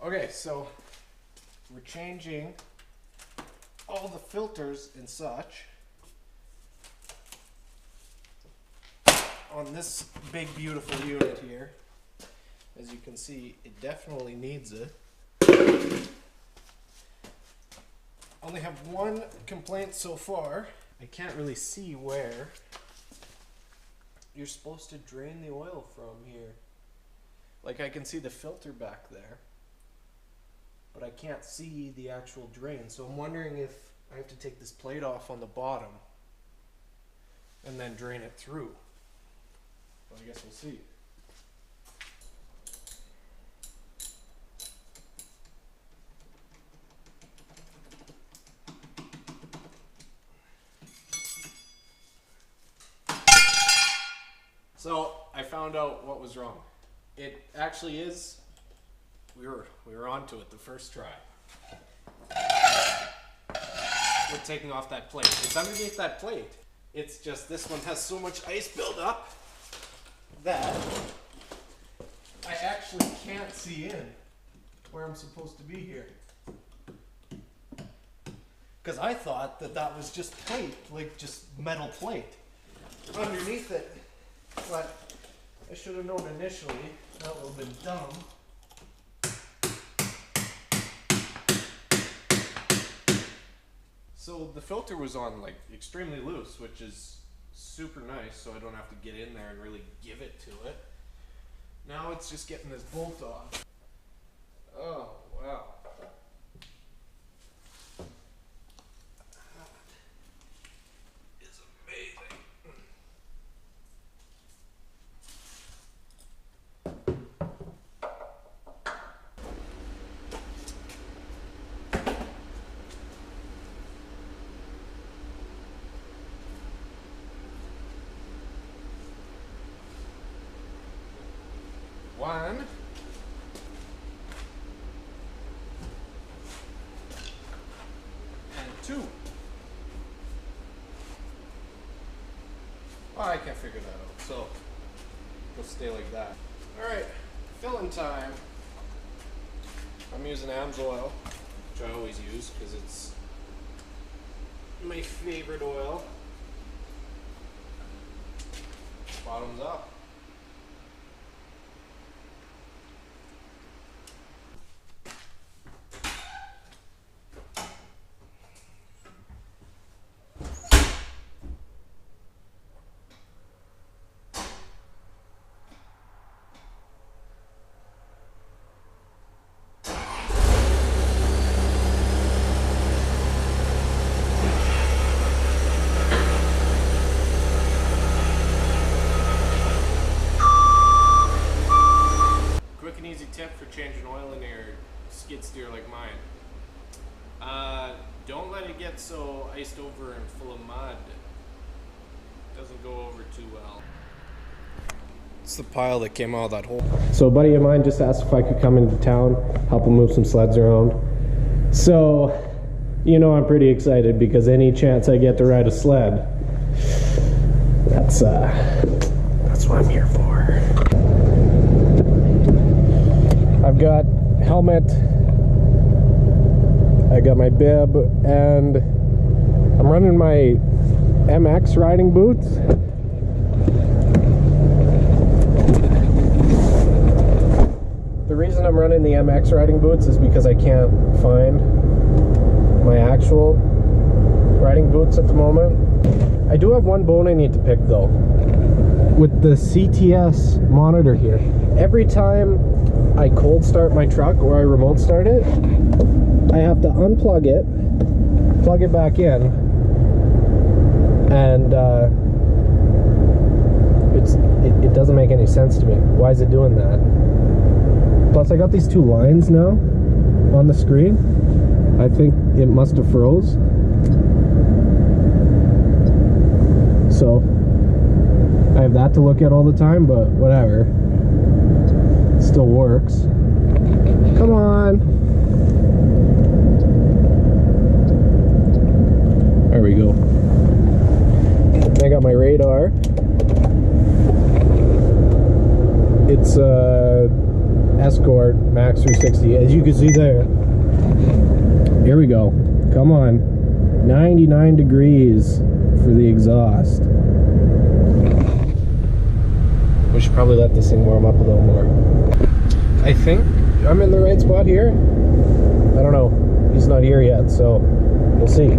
Okay, so we're changing all the filters and such on this big beautiful unit here. As you can see, it definitely needs it. Only have one complaint so far. I can't really see where you're supposed to drain the oil from here. Like, I can see the filter back there, but I can't see the actual drain. So I'm wondering if I have to take this plate off on the bottom and then drain it through. Well, I guess we'll see. So I found out what was wrong. It actually is, we were onto it the first try. We're taking off that plate. It's underneath that plate. It's just this one has so much ice buildup that I actually can't see in where I'm supposed to be here. Because I thought that that was just plate, like just metal plate underneath it. But I should have known initially. That would have been dumb. So the filter was on like extremely loose, which is super nice, so I don't have to get in there and really give it to it. Now it's just getting this bolt off. Oh, wow. That is amazing. One. And two. Well, I can't figure that out, so we'll stay like that. Alright, filling time. I'm using Amsoil, which I always use because it's my favorite oil. Bottoms up. Tip for changing oil in your skid steer like mine. Don't let it get so iced over and full of mud. It doesn't go over too well. It's the pile that came out of that hole. So a buddy of mine just asked if I could come into town, help him move some sleds around. So, you know, I'm pretty excited because any chance I get to ride a sled, that's what I'm here for. I've got helmet, I got my bib, and I'm running my MX riding boots. The reason I'm running the MX riding boots is because I can't find my actual riding boots at the moment. I do have one bone I need to pick though. With the CTS monitor here, every time I cold start my truck or I remote start it, I have to unplug it, plug it back in, and it doesn't make any sense to me. Why is it doing that? Plus I got these two lines now on the screen. I think it must have froze. So I have that to look at all the time, but whatever. It still works. Come on. There we go. I got my radar. It's Escort Max 360. As you can see there. Here we go. Come on. 99 degrees for the exhaust. We should probably let this thing warm up a little more. I think I'm in the right spot here. I don't know. He's not here yet, so we'll see.